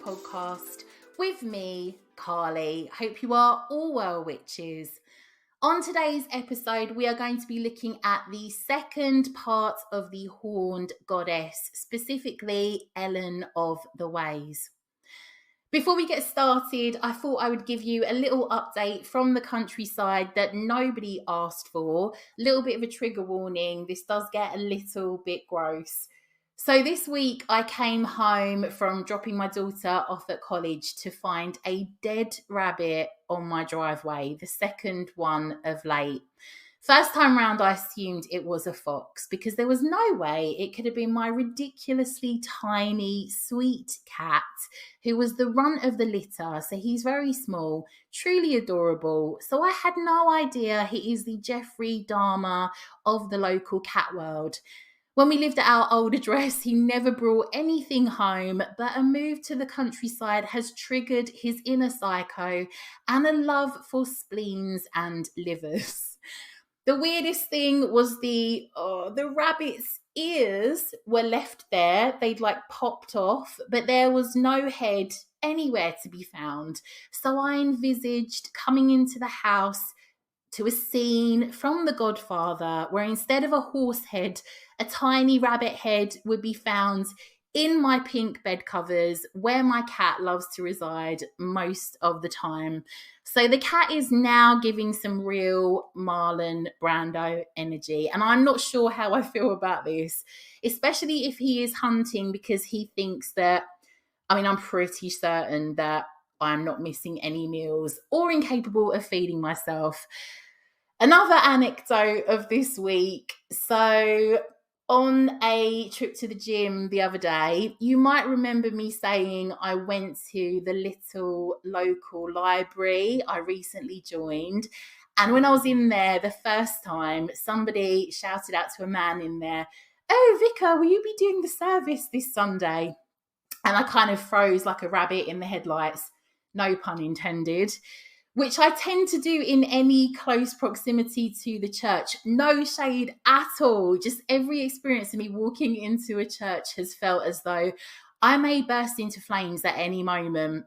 Podcast with me, Carly. Hope you are all well, witches. On today's episode, we are going to be looking at the second part of the horned goddess, specifically Elen of the Ways. Before we get started, I thought I would give you a little update from the countryside that nobody asked for. A little bit of a trigger warning. This does get a little bit gross. So this week I came home from dropping my daughter off at college to find a dead rabbit on my driveway, the second one of late. First time round I assumed it was a fox because there was no way it could have been my ridiculously tiny, sweet cat who was the runt of the litter. So he's very small, truly adorable. So I had no idea he is the Jeffrey Dahmer of the local cat world. When we lived at our old address, he never brought anything home, but a move to the countryside has triggered his inner psycho and a love for spleens and livers. The weirdest thing was the rabbit's ears were left there. They'd popped off, but there was no head anywhere to be found. So I envisaged coming into the house to a scene from The Godfather where instead of a horse head, a tiny rabbit head would be found in my pink bed covers where my cat loves to reside most of the time. So the cat is now giving some real Marlon Brando energy. And I'm not sure how I feel about this, especially if he is hunting because he thinks that, I'm pretty certain that I'm not missing any meals or incapable of feeding myself. Another anecdote of this week. So on a trip to the gym the other day, you might remember me saying I went to the little local library I recently joined. And when I was in there the first time, somebody shouted out to a man in there, "Oh, Vicar, will you be doing the service this Sunday?" And I kind of froze like a rabbit in the headlights, no pun intended, which I tend to do in any close proximity to the church. No shade at all. Just every experience of me walking into a church has felt as though I may burst into flames at any moment.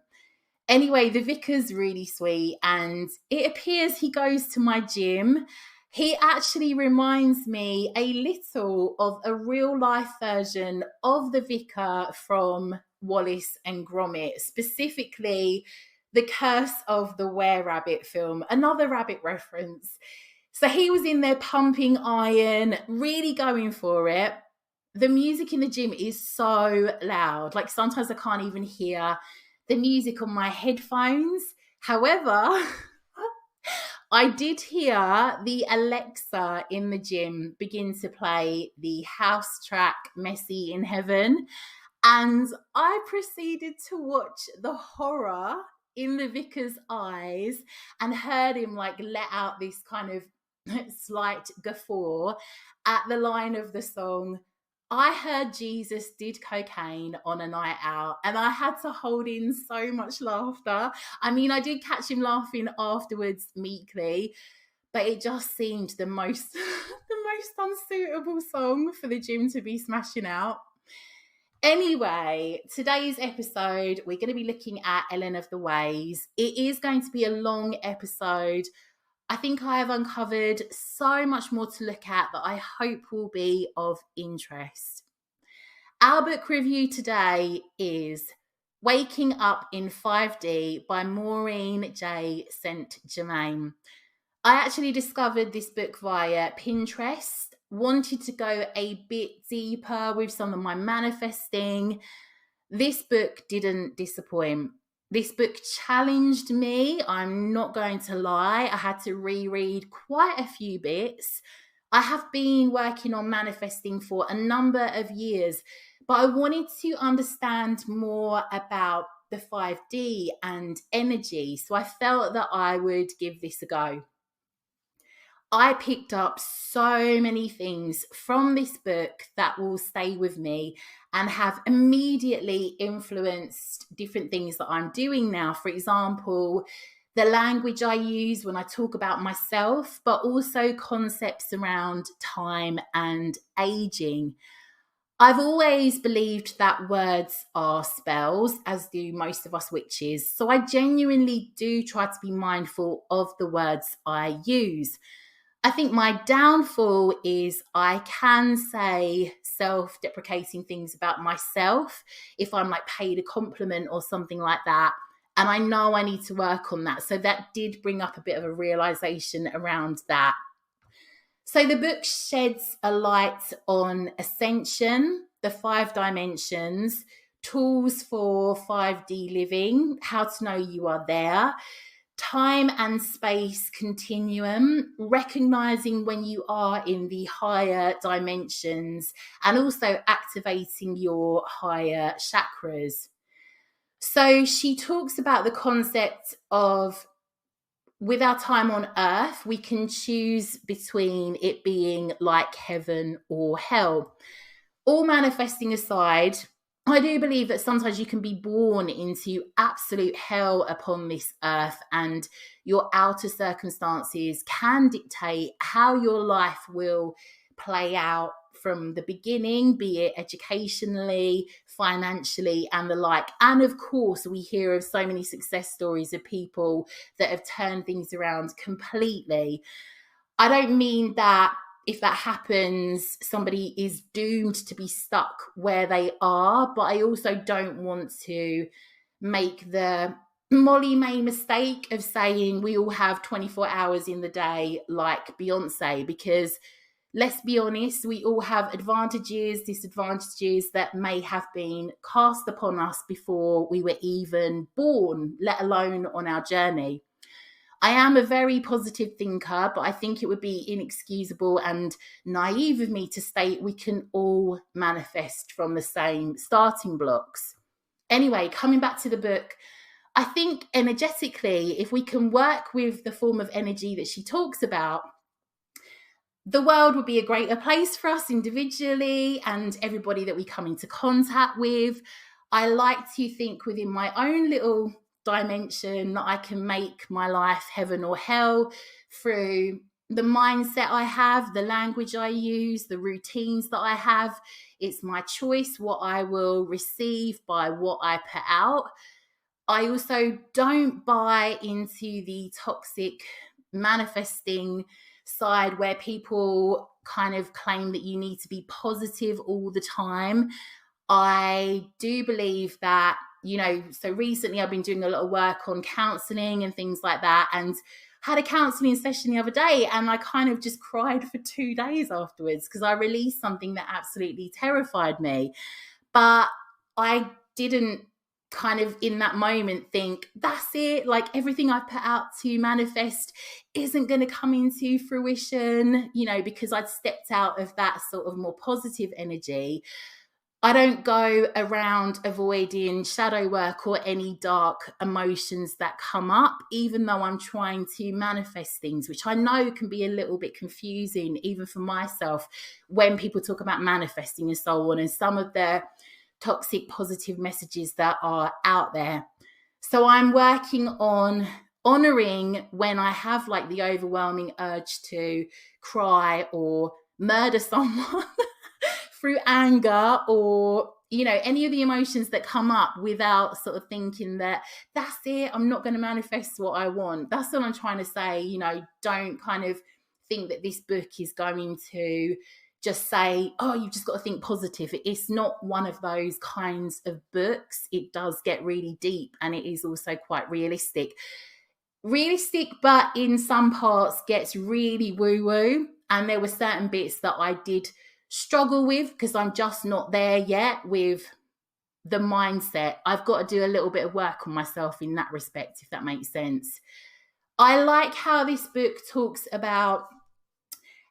Anyway, the vicar's really sweet, and it appears he goes to my gym. He actually reminds me a little of a real-life version of the vicar from Wallace and Gromit, specifically The Curse of the Were-Rabbit film, another rabbit reference. So he was in there pumping iron, really going for it. The music in the gym is so loud. Sometimes I can't even hear the music on my headphones. However, I did hear the Alexa in the gym begin to play the house track Messy in Heaven. And I proceeded to watch the horror in the vicar's eyes and heard him let out this kind of slight guffaw at the line of the song, "I heard Jesus did cocaine on a night out," and I had to hold in so much laughter. I did catch him laughing afterwards meekly, but it just seemed the most unsuitable song for the gym to be smashing out. Anyway, today's episode, we're going to be looking at Elen of the Ways. It is going to be a long episode. I think I have uncovered so much more to look at that I hope will be of interest. Our book review today is Waking Up in 5D by Maureen J St Germain. I actually discovered this book via Pinterest. Wanted to go a bit deeper with some of my manifesting. This book didn't disappoint. This book challenged me. I'm not going to lie. I had to reread quite a few bits. I have been working on manifesting for a number of years, but I wanted to understand more about the 5D and energy. So I felt that I would give this a go. I picked up so many things from this book that will stay with me and have immediately influenced different things that I'm doing now. For example, the language I use when I talk about myself, but also concepts around time and aging. I've always believed that words are spells, as do most of us witches. So I genuinely do try to be mindful of the words I use. I think my downfall is I can say self-deprecating things about myself if I'm like paid a compliment or something like that. And I know I need to work on that. So that did bring up a bit of a realization around that. So the book sheds a light on ascension, the 5 dimensions, tools for 5D living, how to know you are there, time and space continuum, recognizing when you are in the higher dimensions, and also activating your higher chakras. So she talks about the concept of, with our time on earth, we can choose between it being like heaven or hell. All manifesting aside, I do believe that sometimes you can be born into absolute hell upon this earth, and your outer circumstances can dictate how your life will play out from the beginning, be it educationally, financially, and the like. And of course, we hear of so many success stories of people that have turned things around completely. I don't mean that if that happens, somebody is doomed to be stuck where they are, but I also don't want to make the Molly May mistake of saying we all have 24 hours in the day like Beyonce, because let's be honest, we all have advantages, disadvantages that may have been cast upon us before we were even born, let alone on our journey. I am a very positive thinker, but I think it would be inexcusable and naive of me to state we can all manifest from the same starting blocks. Anyway, coming back to the book, I think energetically, if we can work with the form of energy that she talks about, the world would be a greater place for us individually and everybody that we come into contact with. I like to think within my own little dimension that I can make my life heaven or hell through the mindset I have, the language I use, the routines that I have. It's my choice what I will receive by what I put out. I also don't buy into the toxic manifesting side where people kind of claim that you need to be positive all the time. I do believe that, so recently I've been doing a lot of work on counseling and things like that, and had a counseling session the other day, and I kind of just cried for 2 days afterwards because I released something that absolutely terrified me. But I didn't kind of in that moment think that's it, like everything I put out to manifest isn't going to come into fruition, because I'd stepped out of that sort of more positive energy. I don't go around avoiding shadow work or any dark emotions that come up, even though I'm trying to manifest things, which I know can be a little bit confusing, even for myself, when people talk about manifesting and so on, and some of the toxic positive messages that are out there. So I'm working on honoring when I have like the overwhelming urge to cry or murder someone through anger, or any of the emotions that come up, without sort of thinking that that's it, I'm not going to manifest what I want. That's what I'm trying to say. Don't kind of think that this book is going to just say, oh, you've just got to think positive. It's not one of those kinds of books. It does get really deep, and it is also quite realistic, but in some parts gets really woo-woo. And there were certain bits that I did struggle with because I'm just not there yet with the mindset. I've got to do a little bit of work on myself in that respect, if that makes sense. I like how this book talks about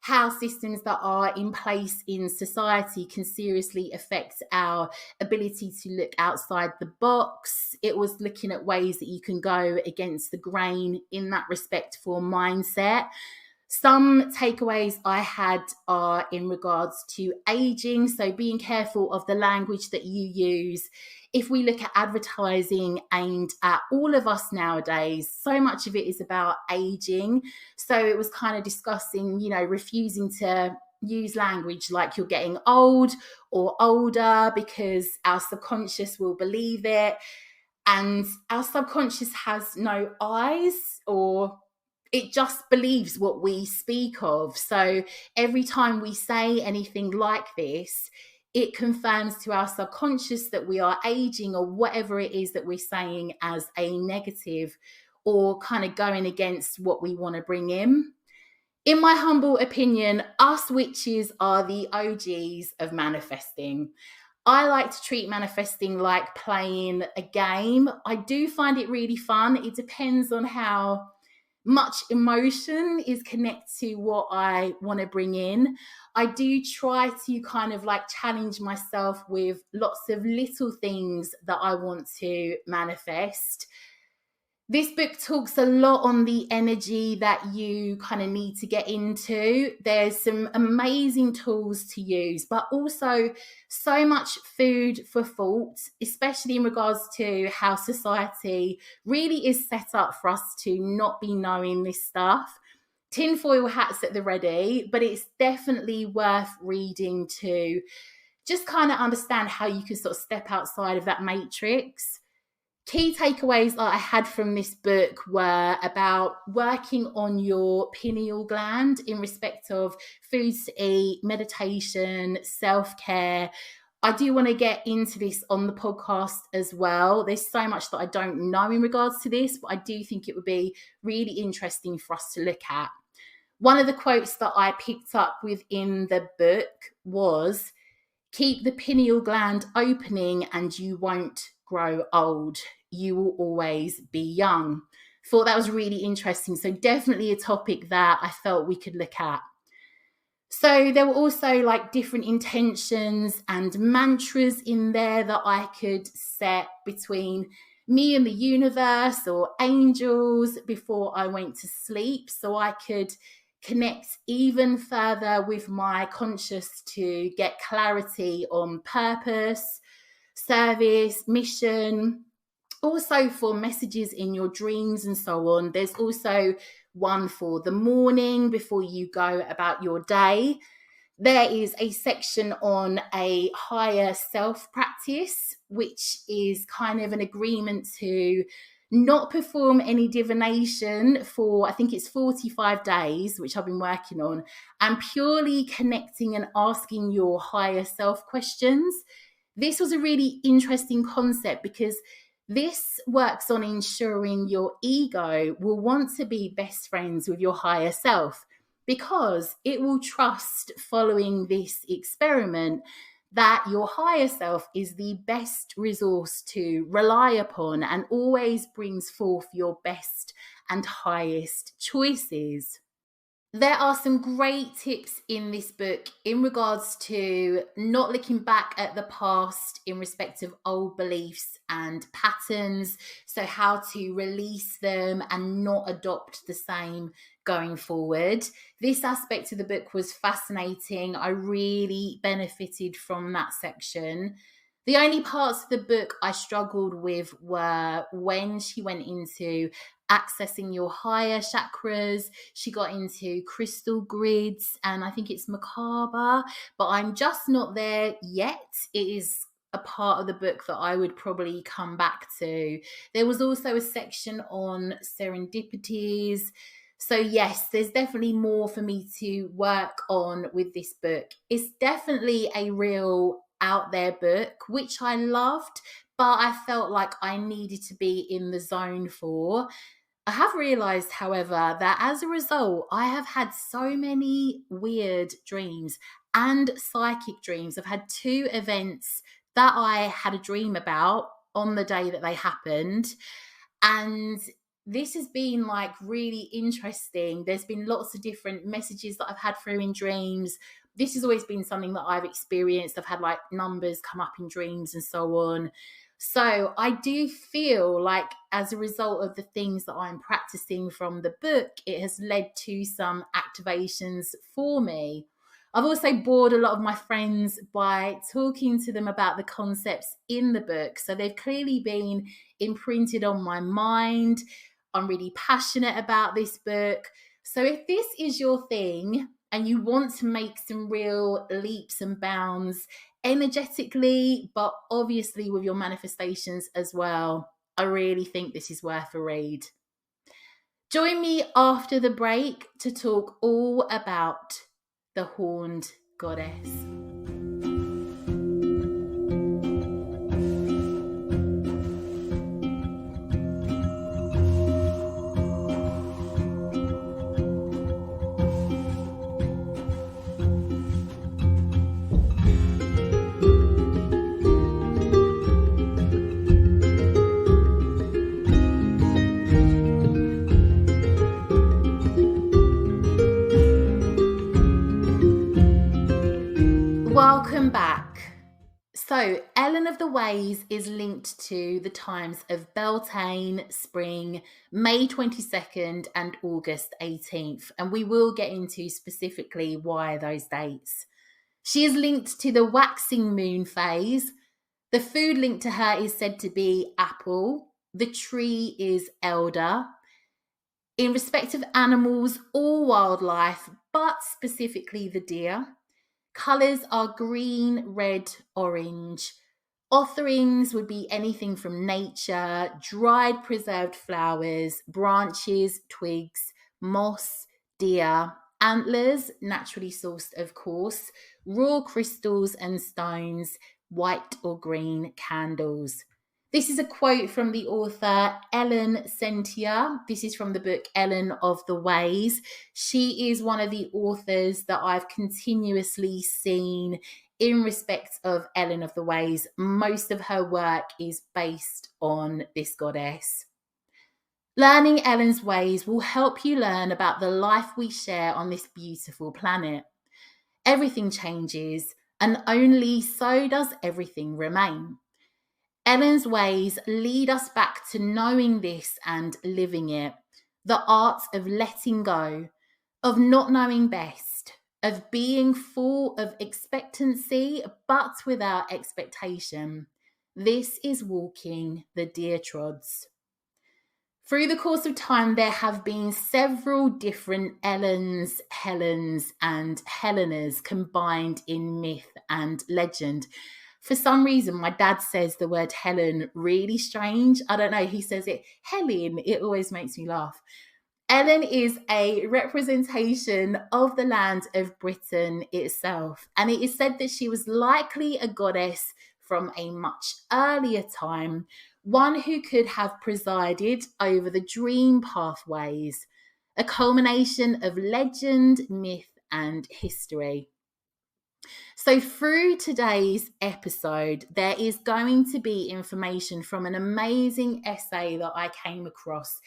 how systems that are in place in society can seriously affect our ability to look outside the box. It was looking at ways that you can go against the grain in that respect for mindset. Some takeaways I had are in regards to aging, so being careful of the language that you use. If we look at advertising aimed at all of us nowadays, so much of it is about aging. So it was kind of discussing, refusing to use language like you're getting old or older because our subconscious will believe it. And our subconscious has no eyes, or it just believes what we speak of. So every time we say anything like this, it confirms to our subconscious that we are aging, or whatever it is that we're saying as a negative, or kind of going against what we want to bring in. In my humble opinion, us witches are the OGs of manifesting. I like to treat manifesting like playing a game. I do find it really fun. It depends on how much emotion is connected to what I want to bring in. I do try to kind of like challenge myself with lots of little things that I want to manifest. This book talks a lot on the energy that you kind of need to get into. There's some amazing tools to use, but also so much food for thought, especially in regards to how society really is set up for us to not be knowing this stuff. Tinfoil hats at the ready, but it's definitely worth reading to just kind of understand how you can sort of step outside of that matrix. Key takeaways that I had from this book were about working on your pineal gland in respect of foods to eat, meditation, self-care. I do want to get into this on the podcast as well. There's so much that I don't know in regards to this, but I do think it would be really interesting for us to look at. One of the quotes that I picked up within the book was, "Keep the pineal gland opening and you won't grow old. You will always be young." Thought that was really interesting. So definitely a topic that I felt we could look at. So there were also like different intentions and mantras in there that I could set between me and the universe or angels before I went to sleep, so I could connect even further with my conscious to get clarity on purpose, service, mission. Also for messages in your dreams and so on. There's also one for the morning before you go about your day. There is a section on a higher self practice, which is kind of an agreement to not perform any divination for, I think it's 45 days, which I've been working on, and purely connecting and asking your higher self questions. This was a really interesting concept because this works on ensuring your ego will want to be best friends with your higher self, because it will trust, following this experiment, that your higher self is the best resource to rely upon and always brings forth your best and highest choices. There are some great tips in this book in regards to not looking back at the past in respect of old beliefs and patterns, so how to release them and not adopt the same going forward. This aspect of the book was fascinating. I really benefited from that section. The only parts of the book I struggled with were when she went into accessing your higher chakras. She got into crystal grids, and I think it's macabre, but I'm just not there yet. It is a part of the book that I would probably come back to. There was also a section on serendipities. So yes, there's definitely more for me to work on with this book. It's definitely a real out there book, which I loved, but I felt like I needed to be in the zone for. I have realized, however, that as a result, I have had so many weird dreams and psychic dreams. I've had 2 events that I had a dream about on the day that they happened. And this has been like really interesting. There's been lots of different messages that I've had through in dreams. This has always been something that I've experienced. I've had like numbers come up in dreams and so on. So I do feel like as a result of the things that I'm practicing from the book, it has led to some activations for me. I've also bored a lot of my friends by talking to them about the concepts in the book. So they've clearly been imprinted on my mind. I'm really passionate about this book. So if this is your thing and you want to make some real leaps and bounds energetically, but obviously with your manifestations as well, I really think this is worth a read. Join me after the break to talk all about the Horned Goddess. Welcome back. So, Elen of the Ways is linked to the times of Beltane, spring, May 22nd and August 18th. And we will get into specifically why those dates. She is linked to the waxing moon phase. The food linked to her is said to be apple. The tree is elder. In respect of animals, all wildlife, but specifically the deer. Colours are green, red, orange. Offerings would be anything from nature, dried preserved flowers, branches, twigs, moss, deer, antlers, naturally sourced of course, raw crystals and stones, white or green candles. This is a quote from the author Elen Sentia. This is from the book Elen of the Ways. She is one of the authors that I've continuously seen in respect of Elen of the Ways. Most of her work is based on this goddess. Learning Elen's ways will help you learn about the life we share on this beautiful planet. Everything changes, and only so does everything remain. Elen's ways lead us back to knowing this and living it, the art of letting go, of not knowing best, of being full of expectancy but without expectation. This is walking the deer trods. Through the course of time, there have been several different Elens, Helens, and Helenas combined in myth and legend. For some reason, my dad says the word Helen really strange. I don't know, he says it Helen. It always makes me laugh. Elen is a representation of the land of Britain itself, and it is said that she was likely a goddess from a much earlier time, one who could have presided over the dream pathways, a culmination of legend, myth, and history. So through today's episode, there is going to be information from an amazing essay that I came across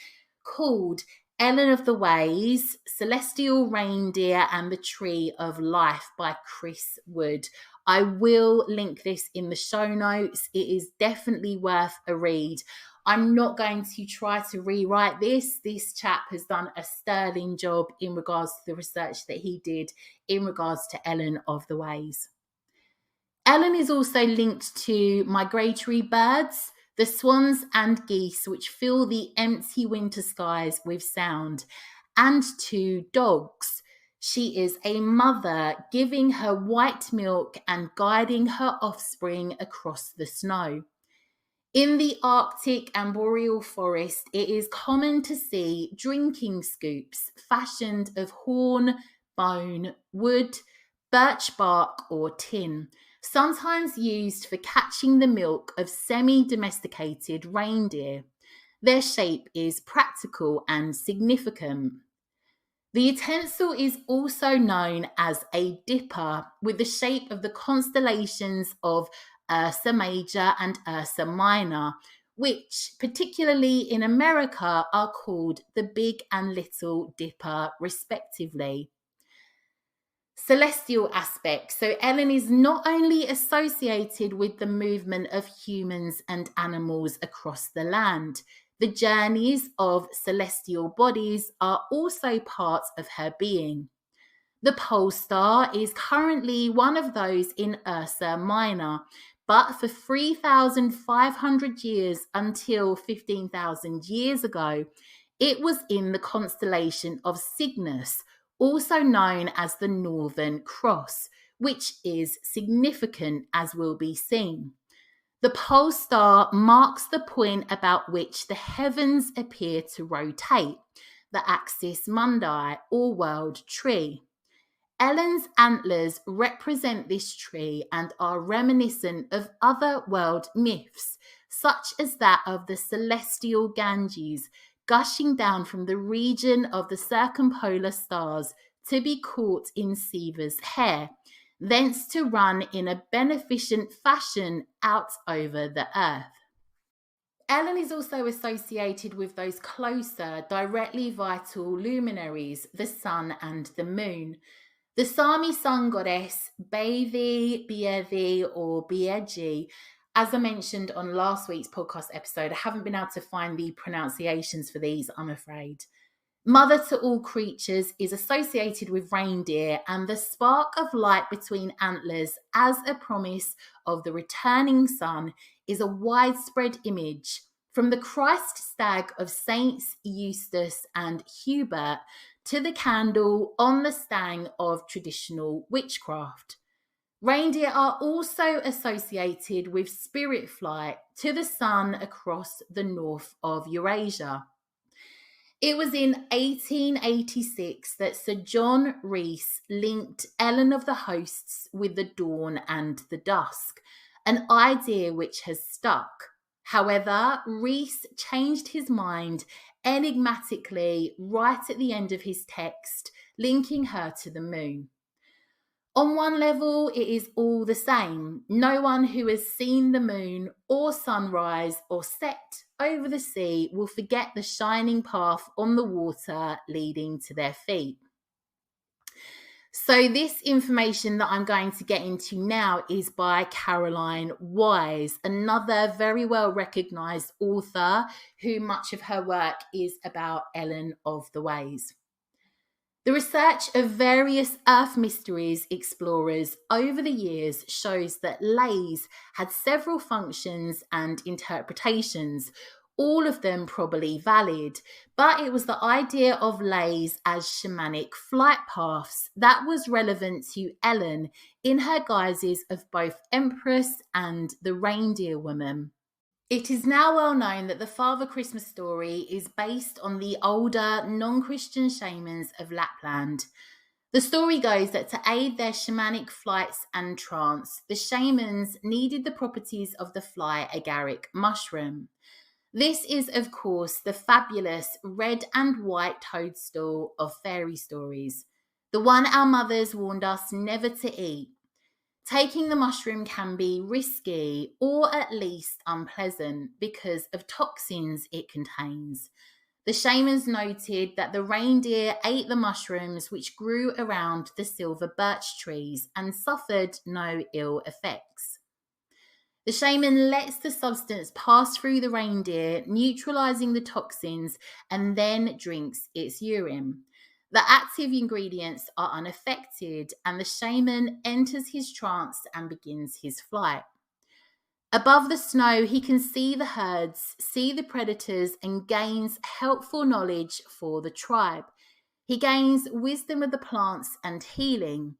called Elen of the Ways, Celestial Reindeer and the Tree of Life by Chris Wood. I will link this in the show notes. It is definitely worth a read. I'm not going to try to rewrite this. This chap has done a sterling job in regards to the research that he did in regards to Elen of the Ways. Elen is also linked to migratory birds, the swans and geese which fill the empty winter skies with sound, and to dogs. She is a mother giving her white milk and guiding her offspring across the snow. In the Arctic and boreal forest, it is common to see drinking scoops fashioned of horn, bone, wood, birch bark or tin, sometimes used for catching the milk of semi-domesticated reindeer. Their shape is practical and significant. The utensil is also known as a dipper, with the shape of the constellations of Ursa Major and Ursa Minor, which, particularly in America, are called the Big and Little Dipper, respectively. Celestial aspects. So Elen is not only associated with the movement of humans and animals across the land, the journeys of celestial bodies are also part of her being. The pole star is currently one of those in Ursa Minor, but for 3,500 years until 15,000 years ago, it was in the constellation of Cygnus, also known as the Northern Cross, which is significant as will be seen. The pole star marks the point about which the heavens appear to rotate, the axis mundi or world tree. Elen's antlers represent this tree and are reminiscent of other world myths, such as that of the celestial Ganges gushing down from the region of the circumpolar stars to be caught in Siva's hair, thence to run in a beneficent fashion out over the earth. Elen is also associated with those closer, directly vital luminaries, the sun and the moon. The Sami sun goddess, Bevi, Bievi, or Bieji, as I mentioned on last week's podcast episode, I haven't been able to find the pronunciations for these, I'm afraid. Mother to all creatures is associated with reindeer and the spark of light between antlers as a promise of the returning sun is a widespread image from the Christ stag of Saints Eustace and Hubert to the candle on the stang of traditional witchcraft. Reindeer are also associated with spirit flight to the sun across the north of Eurasia. It was in 1886 that Sir John Rees linked Elen of the Hosts with the dawn and the dusk, an idea which has stuck. However, Rees changed his mind enigmatically right at the end of his text, linking her to the moon. On one level, it is all the same. No one who has seen the moon or sunrise or set over the sea will forget the shining path on the water leading to their feet. So this information that I'm going to get into now is by Caroline Wise, another very well recognised author who much of her work is about Elen of the Ways. The research of various Earth mysteries explorers over the years shows that lays had several functions and interpretations, all of them probably valid, but it was the idea of lays as shamanic flight paths that was relevant to Elen in her guises of both Empress and the Reindeer Woman. It is now well known that the Father Christmas story is based on the older non-Christian shamans of Lapland. The story goes that to aid their shamanic flights and trance, the shamans needed the properties of the fly agaric mushroom. This is, of course, the fabulous red and white toadstool of fairy stories, the one our mothers warned us never to eat. Taking the mushroom can be risky or at least unpleasant because of toxins it contains. The shamans noted that the reindeer ate the mushrooms which grew around the silver birch trees and suffered no ill effects. The shaman lets the substance pass through the reindeer, neutralizing the toxins, and then drinks its urine. The active ingredients are unaffected, and the shaman enters his trance and begins his flight. Above the snow, he can see the herds, see the predators, and gains helpful knowledge for the tribe. He gains wisdom of the plants and healing.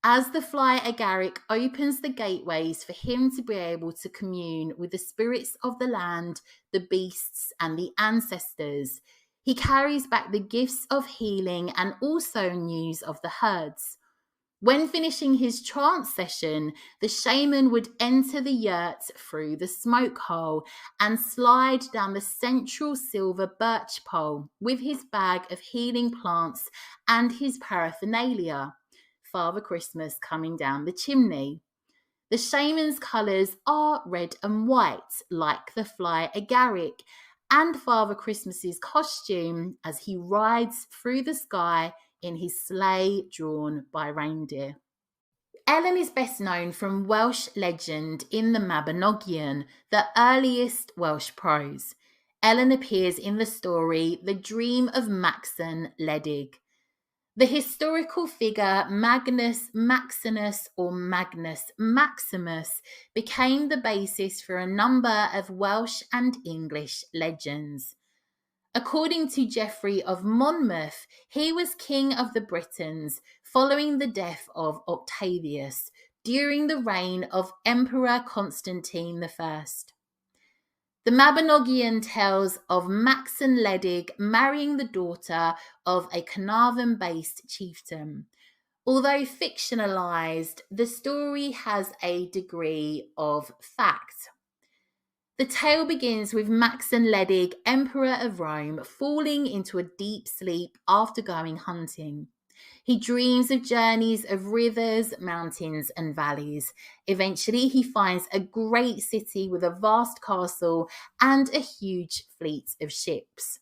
As the fly agaric opens the gateways for him to be able to commune with the spirits of the land, the beasts, and the ancestors, he carries back the gifts of healing and also news of the herds. When finishing his trance session, the shaman would enter the yurt through the smoke hole and slide down the central silver birch pole with his bag of healing plants and his paraphernalia. Father Christmas coming down the chimney. The shaman's colours are red and white, like the fly agaric, and Father Christmas's costume as he rides through the sky in his sleigh drawn by reindeer. Elen is best known from Welsh legend in the Mabinogion, the earliest Welsh prose. Elen appears in the story The Dream of Macsen, Wledig. The historical figure Magnus Maximus or Magnus Maximus became the basis for a number of Welsh and English legends. According to Geoffrey of Monmouth, he was king of the Britons following the death of Octavius during the reign of Emperor Constantine I. The Mabinogion tells of Macsen Wledig marrying the daughter of a Carnarvon-based chieftain. Although fictionalized, the story has a degree of fact. The tale begins with Macsen Wledig, Emperor of Rome, falling into a deep sleep after going hunting. He dreams of journeys of rivers, mountains, and valleys. Eventually, he finds a great city with a vast castle and a huge fleet of ships.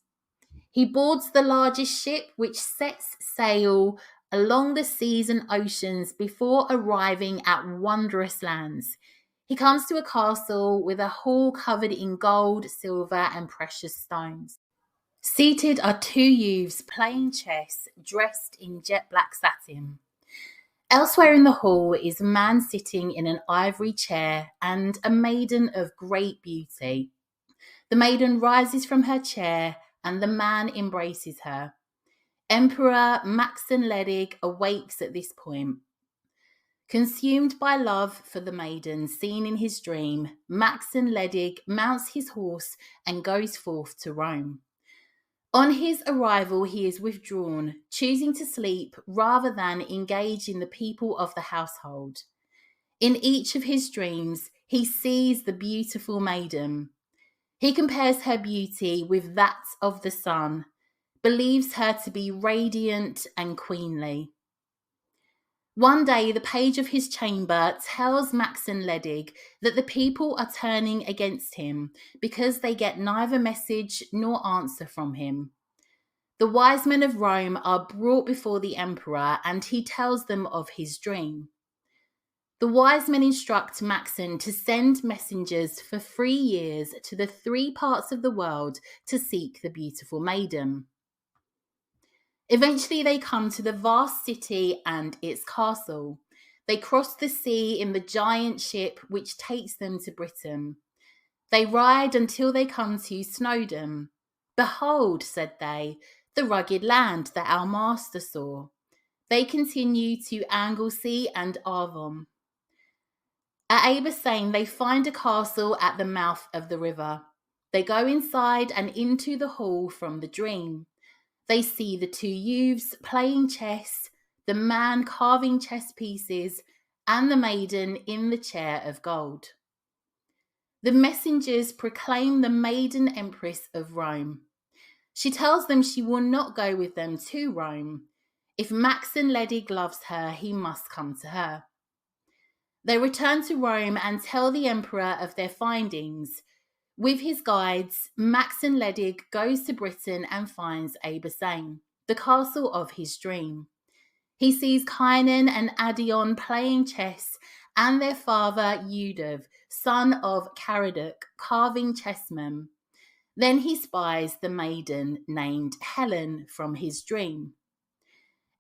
He boards the largest ship, which sets sail along the seas and oceans before arriving at wondrous lands. He comes to a castle with a hall covered in gold, silver, and precious stones. Seated are two youths playing chess, dressed in jet black satin. Elsewhere in the hall is a man sitting in an ivory chair and a maiden of great beauty. The maiden rises from her chair and the man embraces her. Emperor Macsen Wledig awakes at this point. Consumed by love for the maiden seen in his dream, Macsen Wledig mounts his horse and goes forth to Rome. On his arrival, he is withdrawn, choosing to sleep rather than engage in the people of the household. In each of his dreams, he sees the beautiful maiden. He compares her beauty with that of the sun, believes her to be radiant and queenly. One day, the page of his chamber tells Macsen Wledig that the people are turning against him because they get neither message nor answer from him. The wise men of Rome are brought before the emperor and he tells them of his dream. The wise men instruct Macsen to send messengers for 3 years to the 3 parts of the world to seek the beautiful maiden. Eventually, they come to the vast city and its castle. They cross the sea in the giant ship which takes them to Britain. They ride until they come to Snowdon. "Behold," said they, "the rugged land that our master saw." They continue to Anglesey and Avon. At Abersain, they find a castle at the mouth of the river. They go inside and into the hall from the dream. They see the 2 youths playing chess, the man carving chess pieces, and the maiden in the chair of gold. The messengers proclaim the maiden Empress of Rome. She tells them she will not go with them to Rome. If Macsen Wledig loves her, he must come to her. They return to Rome and tell the emperor of their findings. With his guides, Macsen Wledig goes to Britain and finds Abersain, the castle of his dream. He sees Kynan and Adion playing chess and their father Eudav, son of Caradoc, carving chessmen. Then he spies the maiden named Elen from his dream.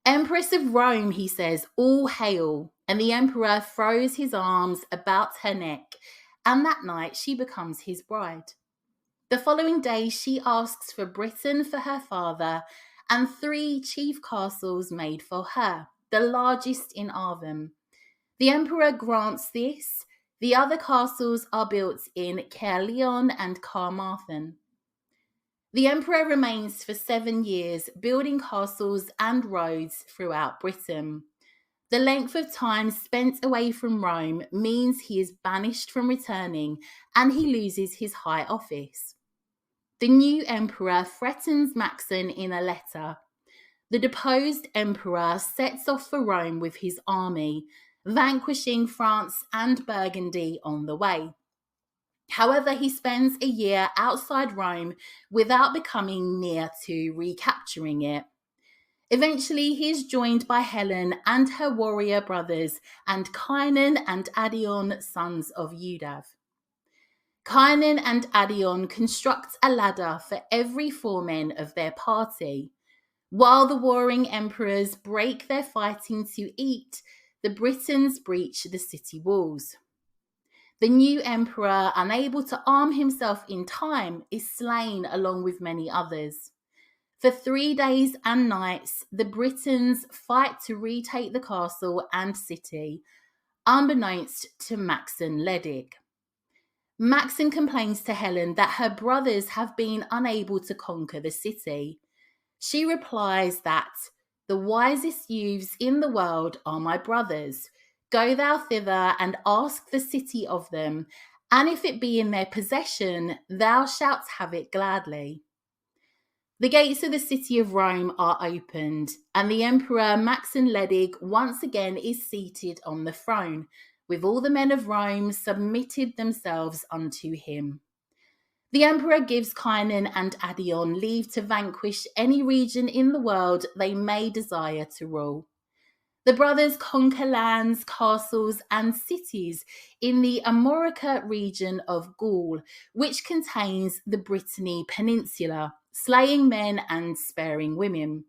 "Empress of Rome," he says, "all hail," and the emperor throws his arms about her neck, and that night she becomes his bride. The following day she asks for Britain for her father and 3 chief castles made for her, the largest in Avon. The emperor grants this. The other castles are built in Caerleon and Carmarthen. The emperor remains for 7 years, building castles and roads throughout Britain. The length of time spent away from Rome means he is banished from returning and he loses his high office. The new emperor threatens Macsen in a letter. The deposed emperor sets off for Rome with his army, vanquishing France and Burgundy on the way. However, he spends a year outside Rome without becoming near to recapturing it. Eventually, he is joined by Helen and her warrior brothers and Kynon and Adion, sons of Udav. Kynon and Adion construct a ladder for every 4 men of their party. While the warring emperors break their fighting to eat, the Britons breach the city walls. The new emperor, unable to arm himself in time, is slain along with many others. For 3 days and nights, the Britons fight to retake the castle and city, unbeknownst to Macsen Wledig. Macsen complains to Helen that her brothers have been unable to conquer the city. She replies that the wisest youths in the world are my brothers. Go thou thither and ask the city of them, and if it be in their possession, thou shalt have it gladly. The gates of the city of Rome are opened, and the Emperor Macsen Wledig once again is seated on the throne, with all the men of Rome submitted themselves unto him. The Emperor gives Kynon and Adion leave to vanquish any region in the world they may desire to rule. The brothers conquer lands, castles, and cities in the Armorica region of Gaul, which contains the Brittany Peninsula, slaying men and sparing women.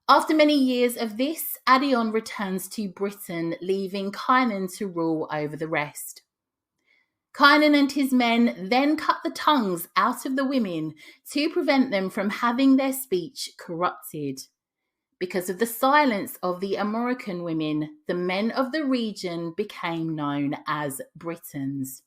After many years of this, Adion returns to Britain, leaving Kynon to rule over the rest. Kynon and his men then cut the tongues out of the women to prevent them from having their speech corrupted. Because of the silence of the Armorican women, the men of the region became known as Britons.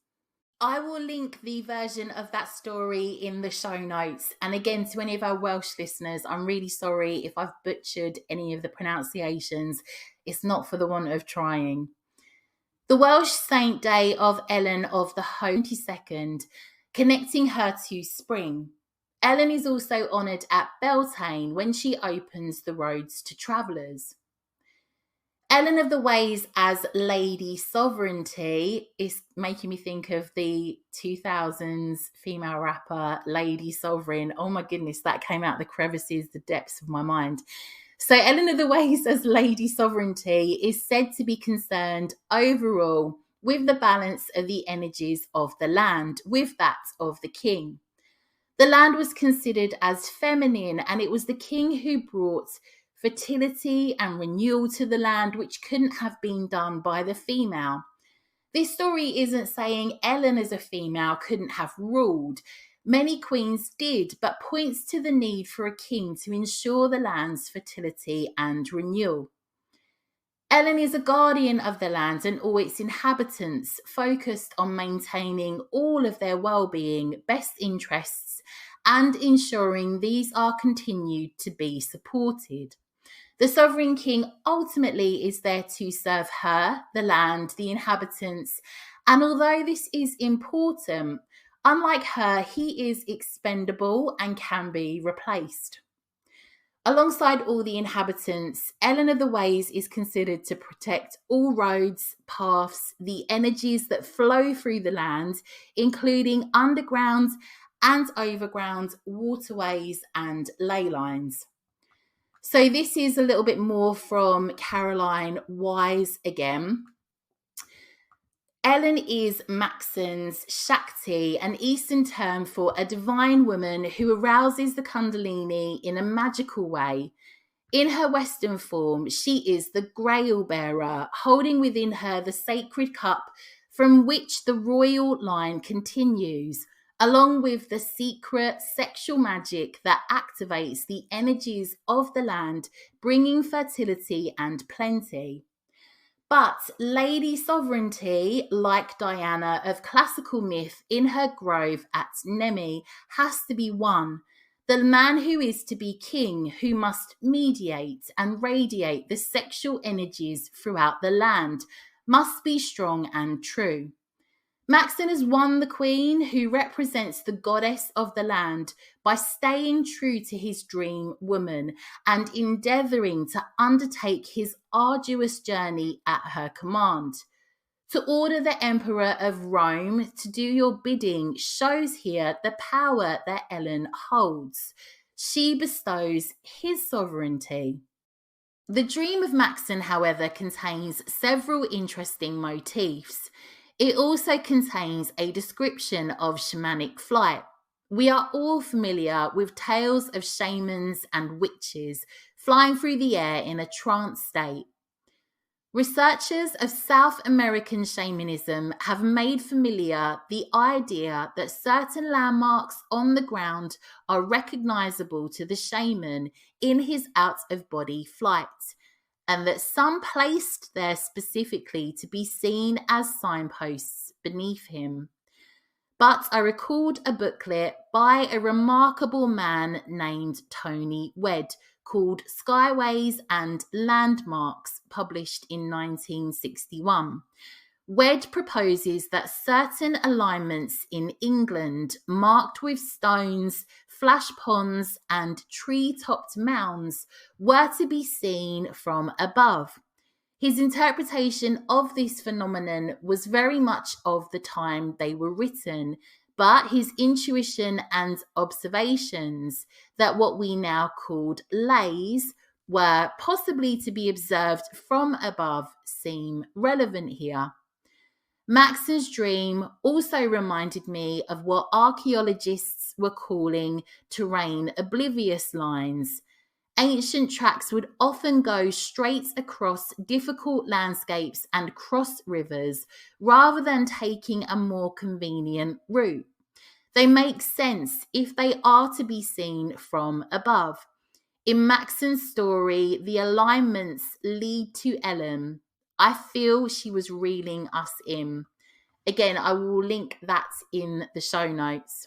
I will link the version of that story in the show notes. And again, to any of our Welsh listeners, I'm really sorry if I've butchered any of the pronunciations. It's not for the want of trying. The Welsh saint day of Elen of the 22nd, connecting her to spring. Elen is also honoured at Beltane when she opens the roads to travellers. Elen of the Ways as Lady Sovereignty is making me think of the 2000s female rapper Lady Sovereign. Oh my goodness, that came out the crevices, the depths of my mind. So Elen of the Ways as Lady Sovereignty is said to be concerned overall with the balance of the energies of the land with that of the king. The land was considered as feminine, and it was the king who brought fertility and renewal to the land, which couldn't have been done by the female. This story isn't saying Elen as a female couldn't have ruled. Many queens did, but points to the need for a king to ensure the land's fertility and renewal. Elen is a guardian of the land and all its inhabitants, focused on maintaining all of their well-being, best interests, and ensuring these are continued to be supported. The sovereign king ultimately is there to serve her, the land, the inhabitants, and although this is important, unlike her, he is expendable and can be replaced. Alongside all the inhabitants, Elen of the Ways is considered to protect all roads, paths, the energies that flow through the land, including underground and overground waterways and ley lines. So this is a little bit more from Caroline Wise again. Elen is Macsen's Shakti, an Eastern term for a divine woman who arouses the Kundalini in a magical way. In her Western form, she is the Grail bearer, holding within her the sacred cup from which the royal line continues, along with the secret sexual magic that activates the energies of the land, bringing fertility and plenty. But Lady Sovereignty, like Diana of classical myth in her grove at Nemi, has to be one. The man who is to be king, who must mediate and radiate the sexual energies throughout the land, must be strong and true. Macsen has won the queen, who represents the goddess of the land, by staying true to his dream woman and endeavouring to undertake his arduous journey at her command. To order the Emperor of Rome to do your bidding shows here the power that Elen holds. She bestows his sovereignty. The dream of Macsen, however, contains several interesting motifs. It also contains a description of shamanic flight. We are all familiar with tales of shamans and witches flying through the air in a trance state. Researchers of South American shamanism have made familiar the idea that certain landmarks on the ground are recognizable to the shaman in his out-of-body flight, and that some placed there specifically to be seen as signposts beneath him. But I recalled a booklet by a remarkable man named Tony Wed, called Skyways and Landmarks, published in 1961. Wed proposes that certain alignments in England, marked with stones, flash ponds, and tree-topped mounds, were to be seen from above. His interpretation of this phenomenon was very much of the time they were written, but his intuition and observations that what we now called lays were possibly to be observed from above seem relevant here. Macsen's dream also reminded me of what archaeologists were calling terrain oblivious lines. Ancient tracks would often go straight across difficult landscapes and cross rivers rather than taking a more convenient route. They make sense if they are to be seen from above. In Macsen's story, the alignments lead to Elen. I feel she was reeling us in. Again, I will link that in the show notes.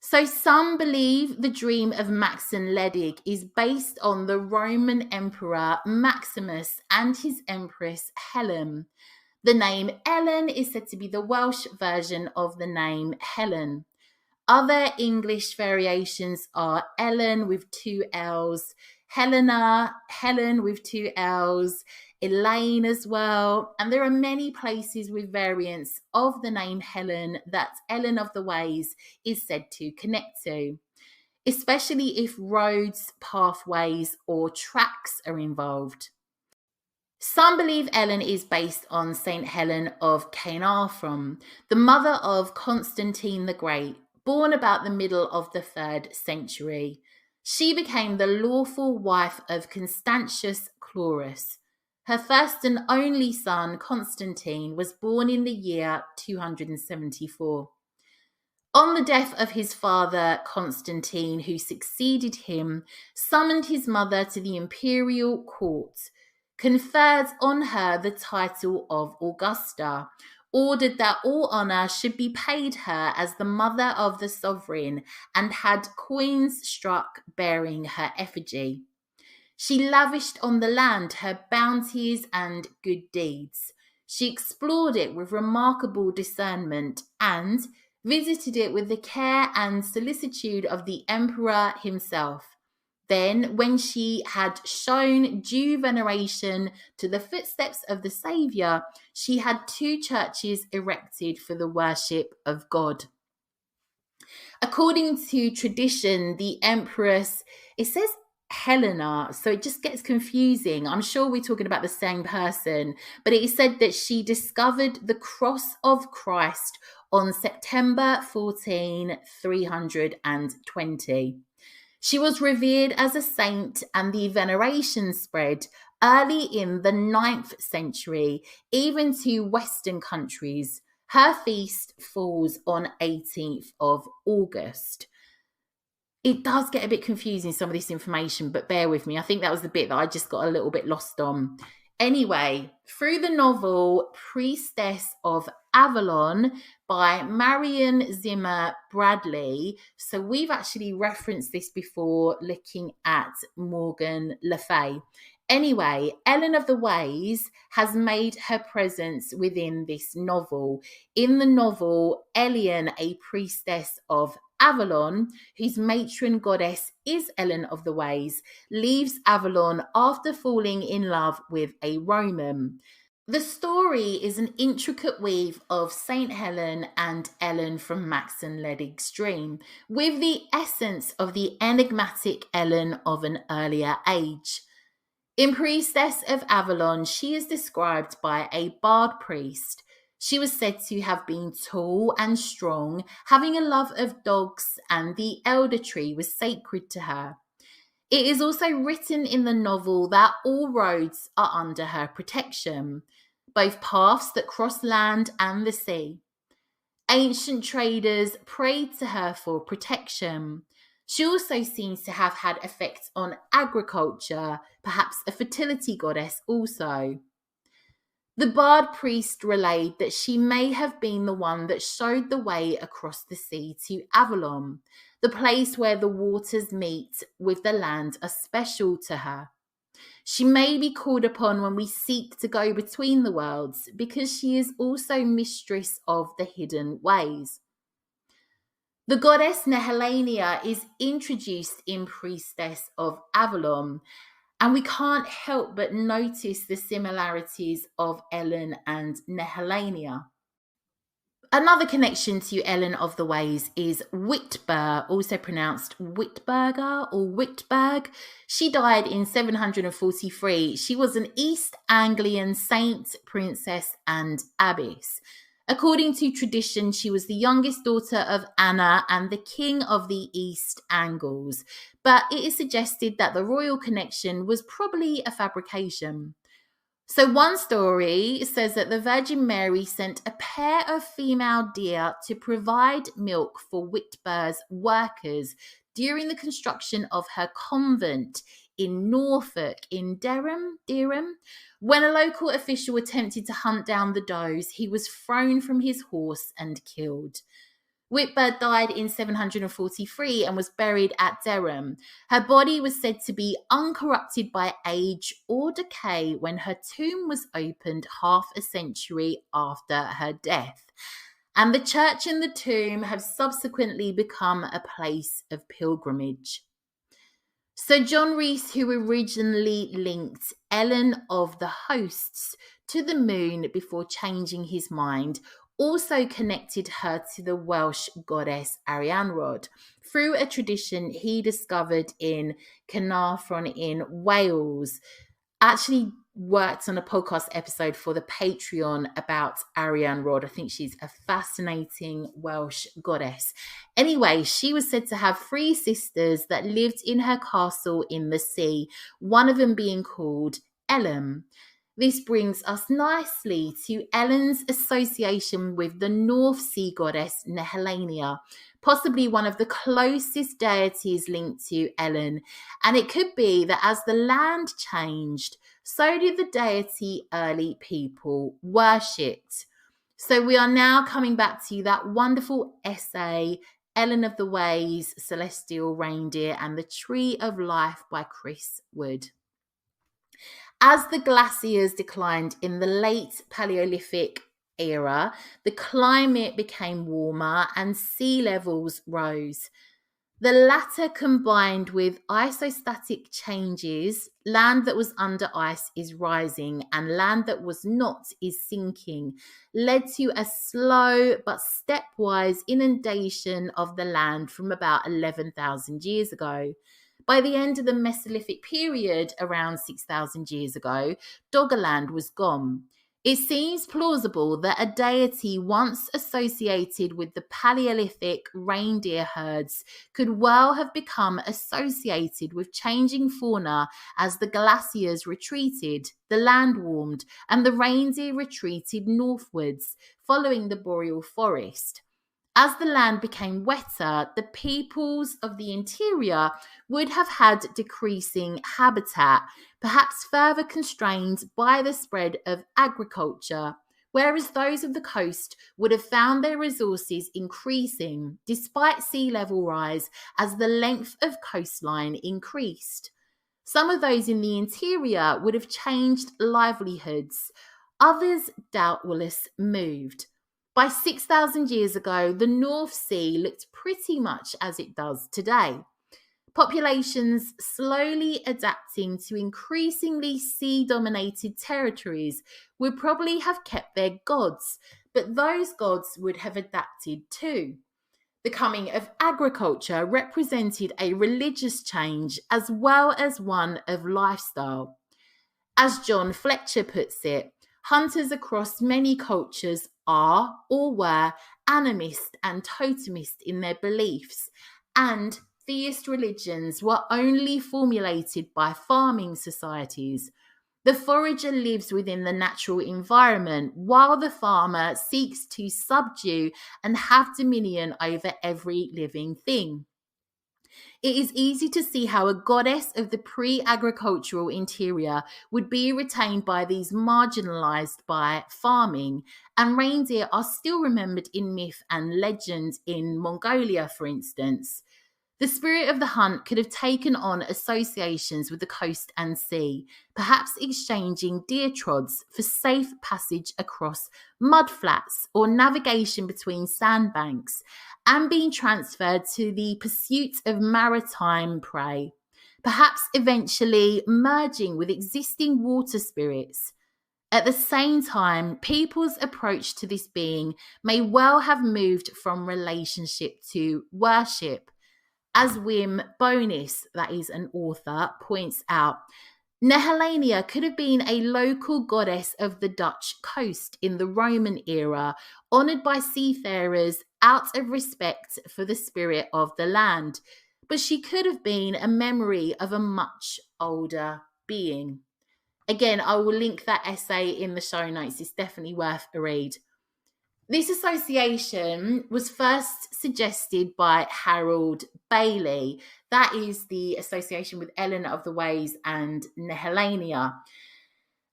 So some believe the dream of Macsen Wledig is based on the Roman Emperor Maximus and his Empress Helen. The name Elen is said to be the Welsh version of the name Helen. Other English variations are Ellen with 2 L's, Helena, Helen with 2 L's, Elaine as well. And there are many places with variants of the name Helen that Ellen of the Ways is said to connect to, especially if roads, pathways, or tracks are involved. Some believe Ellen is based on St. Helen of Caernarfon, the mother of Constantine the Great, born about the middle of the 3rd century. She became the lawful wife of Constantius Chlorus. Her first and only son, Constantine, was born in the year 274. On the death of his father, Constantine, who succeeded him, summoned his mother to the imperial court, conferred on her the title of Augusta, ordered that all honour should be paid her as the mother of the sovereign, and had coins struck bearing her effigy. She lavished on the land her bounties and good deeds. She explored it with remarkable discernment and visited it with the care and solicitude of the emperor himself. Then, when she had shown due veneration to the footsteps of the Saviour, she had 2 churches erected for the worship of God. According to tradition, the empress, it says Helena, so it just gets confusing. I'm sure we're talking about the same person, but it is said that she discovered the cross of Christ on September 14, 320. She was revered as a saint, and the veneration spread early in the 9th century, even to Western countries. Her feast falls on 18th of August. It does get a bit confusing, some of this information, but bear with me. I think that was the bit that I just got a little bit lost on. Anyway, through the novel Priestess of Avalon by Marion Zimmer Bradley. So we've actually referenced this before looking at Morgan Le Fay. Anyway, Elen of the Ways has made her presence within this novel. In the novel, Elen, a priestess of Avalon, whose matron goddess is Elen of the Ways, leaves Avalon after falling in love with a Roman. The story is an intricate weave of St. Helen and Elen from Macsen Wledig's dream, with the essence of the enigmatic Elen of an earlier age. In Priestess of Avalon, she is described by a bard priest. She was said to have been tall and strong, having a love of dogs, and the elder tree was sacred to her. It is also written in the novel that all roads are under her protection, both paths that cross land and the sea. Ancient traders prayed to her for protection. She also seems to have had effects on agriculture, perhaps a fertility goddess also. The bard priest relayed that she may have been the one that showed the way across the sea to Avalon, the place where the waters meet with the land are special to her. She may be called upon when we seek to go between the worlds, because she is also mistress of the hidden ways. The goddess Nehellenia is introduced in Priestess of Avalon, and we can't help but notice the similarities of Elen and Nehellenia. Another connection to Elen of the Ways is Witber, also pronounced Witberger or Witberg. She died in 743. She was an East Anglian saint, princess, and abbess. According to tradition, she was the youngest daughter of Anna and the king of the East Angles, but it is suggested that the royal connection was probably a fabrication. So one story says that the Virgin Mary sent a pair of female deer to provide milk for Witber's workers during the construction of her convent in Norfolk, in Derham. When a local official attempted to hunt down the does, he was thrown from his horse and killed. Witber died in 743 and was buried at Derham. Her body was said to be uncorrupted by age or decay when her tomb was opened half a century after her death. And the church and the tomb have subsequently become a place of pilgrimage. So John Rees, who originally linked Elen of the Hosts to the moon before changing his mind, also connected her to the Welsh goddess Arianrhod through a tradition he discovered in Caernarfon in Wales. Actually worked on a podcast episode for the Patreon about Arianrhod. I think she's a fascinating Welsh goddess. Anyway, she was said to have 3 sisters that lived in her castle in the sea, one of them being called Elen. This brings us nicely to Elen's association with the North Sea goddess Nehellenia, possibly one of the closest deities linked to Elen. And it could be that as the land changed, so did the deity early people worshipped. So we are now coming back to that wonderful essay, Elen of the Ways, Celestial Reindeer and the Tree of Life by Chris Wood. As the glaciers declined in the late Paleolithic era, the climate became warmer and sea levels rose. The latter, combined with isostatic changes, land that was under ice is rising and land that was not is sinking, led to a slow but stepwise inundation of the land from about 11,000 years ago. By the end of the Mesolithic period, around 6,000 years ago, Doggerland was gone. It seems plausible that a deity once associated with the Paleolithic reindeer herds could well have become associated with changing fauna as the glaciers retreated, the land warmed, and the reindeer retreated northwards, following the boreal forest. As the land became wetter, the peoples of the interior would have had decreasing habitat, perhaps further constrained by the spread of agriculture, whereas those of the coast would have found their resources increasing despite sea level rise as the length of coastline increased. Some of those in the interior would have changed livelihoods. Others doubtless moved. By 6,000 years ago, the North Sea looked pretty much as it does today. Populations slowly adapting to increasingly sea-dominated territories would probably have kept their gods, but those gods would have adapted too. The coming of agriculture represented a religious change as well as one of lifestyle. As John Fletcher puts it, hunters across many cultures are or were animist and totemist in their beliefs, and theist religions were only formulated by farming societies. The forager lives within the natural environment while the farmer seeks to subdue and have dominion over every living thing. It is easy to see how a goddess of the pre-agricultural interior would be retained by these marginalized by farming, and reindeer are still remembered in myth and legend in Mongolia, for instance. The spirit of the hunt could have taken on associations with the coast and sea, perhaps exchanging deer trods for safe passage across mudflats or navigation between sandbanks, and being transferred to the pursuit of maritime prey, perhaps eventually merging with existing water spirits. At the same time, people's approach to this being may well have moved from relationship to worship. As Wim Bonis, that is an author, points out, Nehellenia could have been a local goddess of the Dutch coast in the Roman era, honoured by seafarers out of respect for the spirit of the land. But she could have been a memory of a much older being. Again, I will link that essay in the show notes. It's definitely worth a read. This association was first suggested by Harold Bailey. That is the association with Elen of the Ways and Nehellenia.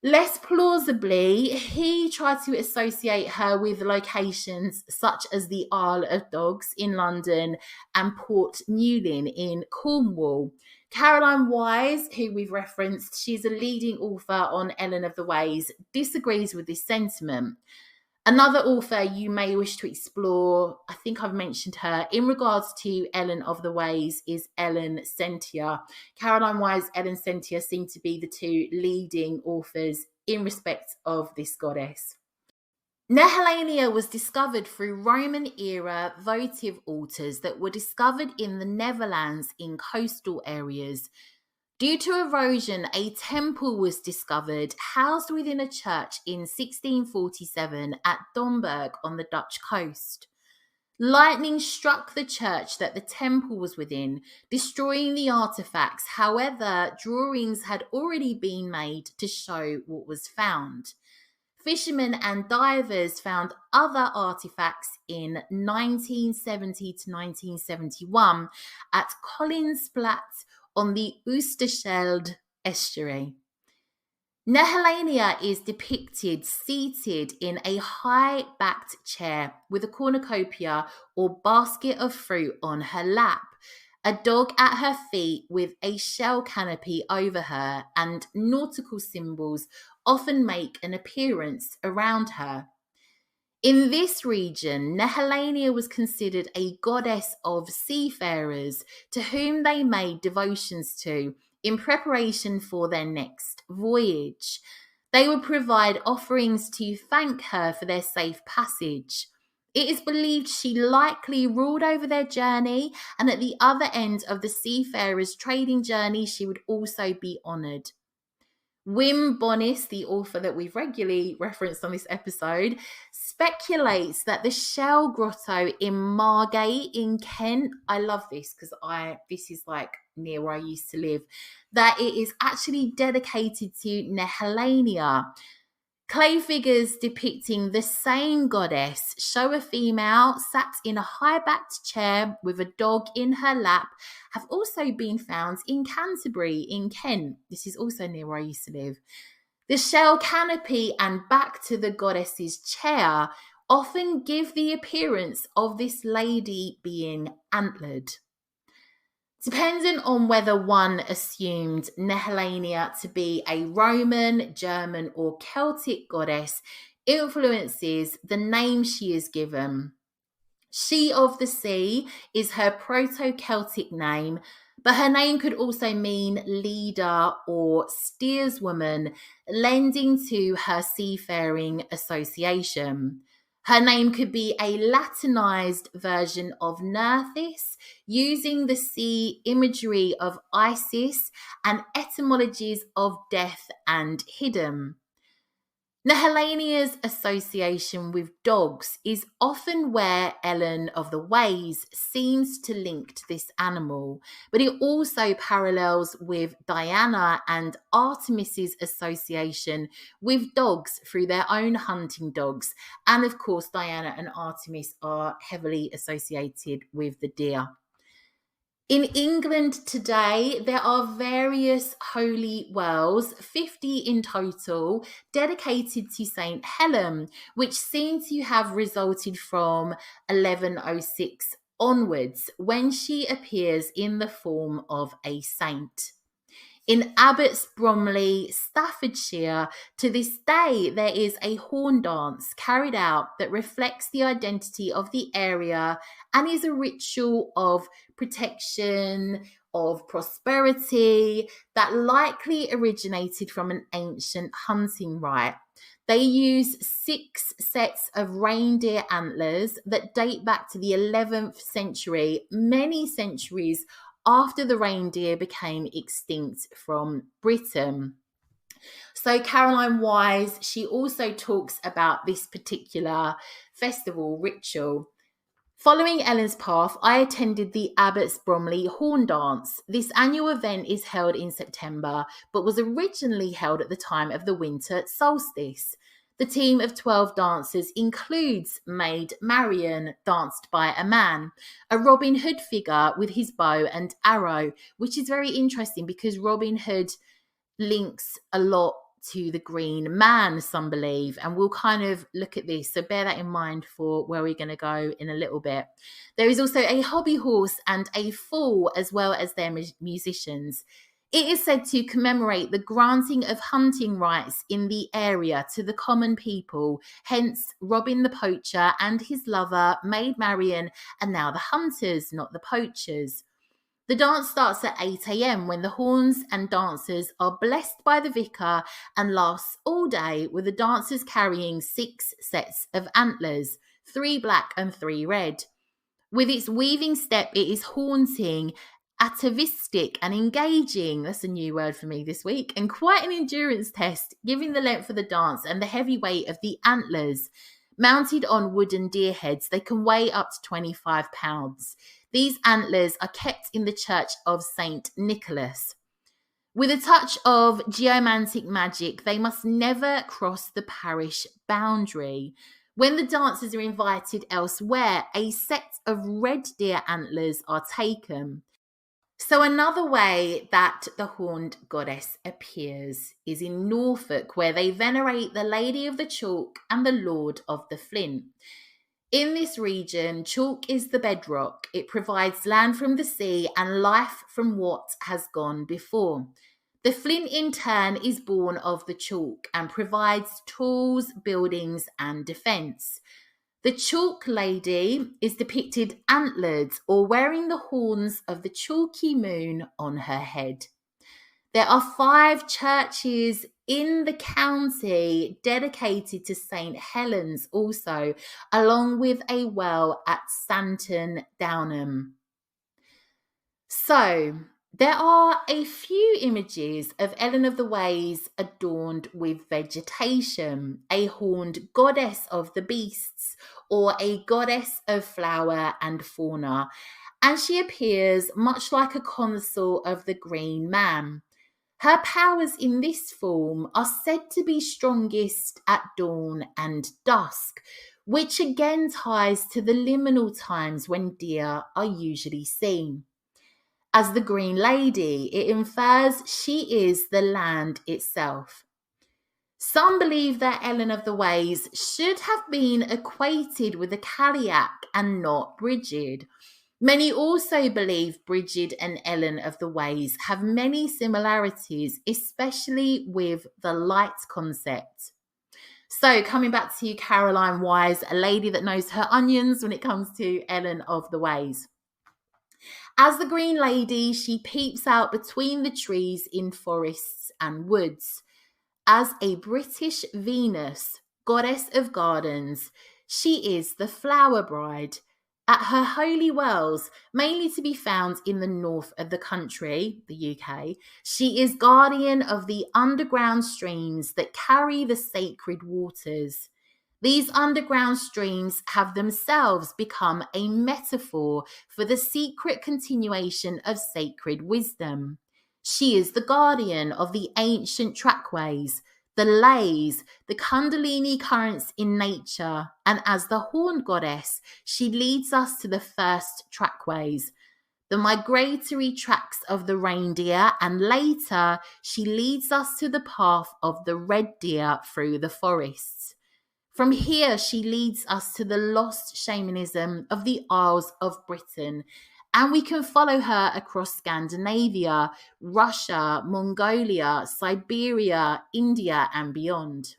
Less plausibly, he tried to associate her with locations such as the Isle of Dogs in London and Port Newlyn in Cornwall. Caroline Wise, who we've referenced, she's a leading author on Elen of the Ways, disagrees with this sentiment. Another author you may wish to explore, I think I've mentioned her, in regards to Elen of the Ways, is Ellen Sentia. Caroline Wise, Ellen Sentia seem to be the two leading authors in respect of this goddess. Nehellenia was discovered through Roman-era votive altars that were discovered in the Netherlands in coastal areas. Due to erosion, a temple was discovered housed within a church in 1647 at Domburg on the Dutch coast. Lightning struck the church that the temple was within, destroying the artifacts. However, drawings had already been made to show what was found. Fishermen and divers found other artifacts in 1970 to 1971 at Koningsplat on the Oosterschelde estuary. Nehellenia is depicted seated in a high-backed chair with a cornucopia or basket of fruit on her lap, a dog at her feet with a shell canopy over her, and nautical symbols often make an appearance around her. In this region, Nehellenia was considered a goddess of seafarers to whom they made devotions to in preparation for their next voyage. They would provide offerings to thank her for their safe passage. It is believed she likely ruled over their journey, and at the other end of the seafarers' trading journey, she would also be honoured. Wim Bonis, the author that we've regularly referenced on this episode, speculates that the Shell Grotto in Margate in Kent, I love this because this is like near where I used to live, that it is actually dedicated to Nehellenia. Clay figures depicting the same goddess show a female sat in a high-backed chair with a dog in her lap, have also been found in Canterbury in Kent. This is also near where I used to live. The shell canopy and back to the goddess's chair often give the appearance of this lady being antlered. Dependent on whether one assumed Nehellenia to be a Roman, German, or Celtic goddess influences the name she is given. She of the Sea is her Proto-Celtic name, but her name could also mean leader or steerswoman, lending to her seafaring association. Her name could be a Latinized version of Nerthis, using the sea imagery of Isis and etymologies of death and hidden. Nehellenia's association with dogs is often where Elen of the Ways seems to link to this animal, but it also parallels with Diana and Artemis's association with dogs through their own hunting dogs. And of course, Diana and Artemis are heavily associated with the deer. In England today, there are various holy wells, 50 in total, dedicated to St. Helen, which seem to have resulted from 1106 onwards, when she appears in the form of a saint. In Abbots Bromley, Staffordshire, to this day, there is a horn dance carried out that reflects the identity of the area and is a ritual of protection, of prosperity, that likely originated from an ancient hunting rite. They use 6 sets of reindeer antlers that date back to the 11th century, many centuries after the reindeer became extinct from Britain. So Caroline Wise, she also talks about this particular festival ritual. Following Ellen's path, I attended the Abbots Bromley Horn Dance. This annual event is held in September, but was originally held at the time of the winter solstice. The team of 12 dancers includes Maid Marian, danced by a man, a Robin Hood figure with his bow and arrow, which is very interesting because Robin Hood links a lot to the Green Man, some believe, and we'll kind of look at this, so bear that in mind for where we're going to go in a little bit. There is also a hobby horse and a fool, as well as their musicians. It is said to commemorate the granting of hunting rights in the area to the common people, hence Robin the poacher and his lover, Maid Marian, and now the hunters, not the poachers. The dance starts at 8 a.m. when the horns and dancers are blessed by the vicar and lasts all day, with the dancers carrying 6 sets of antlers, 3 black and 3 red. With its weaving step, it is haunting, atavistic and engaging, that's a new word for me this week, and quite an endurance test, given the length of the dance and the heavy weight of the antlers. Mounted on wooden deer heads, they can weigh up to 25 pounds. These antlers are kept in the church of St. Nicholas. With a touch of geomantic magic, they must never cross the parish boundary. When the dancers are invited elsewhere, a set of red deer antlers are taken. So another way that the horned goddess appears is in Norfolk, where they venerate the Lady of the Chalk and the Lord of the Flint. In this region, chalk is the bedrock. It provides land from the sea and life from what has gone before. The flint, in turn, is born of the chalk and provides tools, buildings, and defence. The chalk lady is depicted antlered or wearing the horns of the chalky moon on her head. There are 5 churches in the county dedicated to St. Helens also, along with a well at Santon Downham. So, there are a few images of Elen of the Ways adorned with vegetation, a horned goddess of the beasts, or a goddess of flower and fauna, and she appears much like a consort of the Green Man. Her powers in this form are said to be strongest at dawn and dusk, which again ties to the liminal times when deer are usually seen. As the Green Lady, it infers she is the land itself. Some believe that Elen of the Ways should have been equated with a Cailleach and not Brigid. Many also believe Bridget and Ellen of the Ways have many similarities, especially with the light concept. So coming back to Caroline Wise, a lady that knows her onions when it comes to Ellen of the Ways. As the Green Lady, she peeps out between the trees in forests and woods. As a British Venus, goddess of gardens, she is the flower bride. At her holy wells, mainly to be found in the north of the country, the UK, she is guardian of the underground streams that carry the sacred waters. These underground streams have themselves become a metaphor for the secret continuation of sacred wisdom. She is the guardian of the ancient trackways, the lays, the Kundalini currents in nature, and as the horned goddess, she leads us to the first trackways, the migratory tracks of the reindeer, and later she leads us to the path of the red deer through the forests. From here, she leads us to the lost shamanism of the Isles of Britain, and we can follow her across Scandinavia, Russia, Mongolia, Siberia, India, and beyond.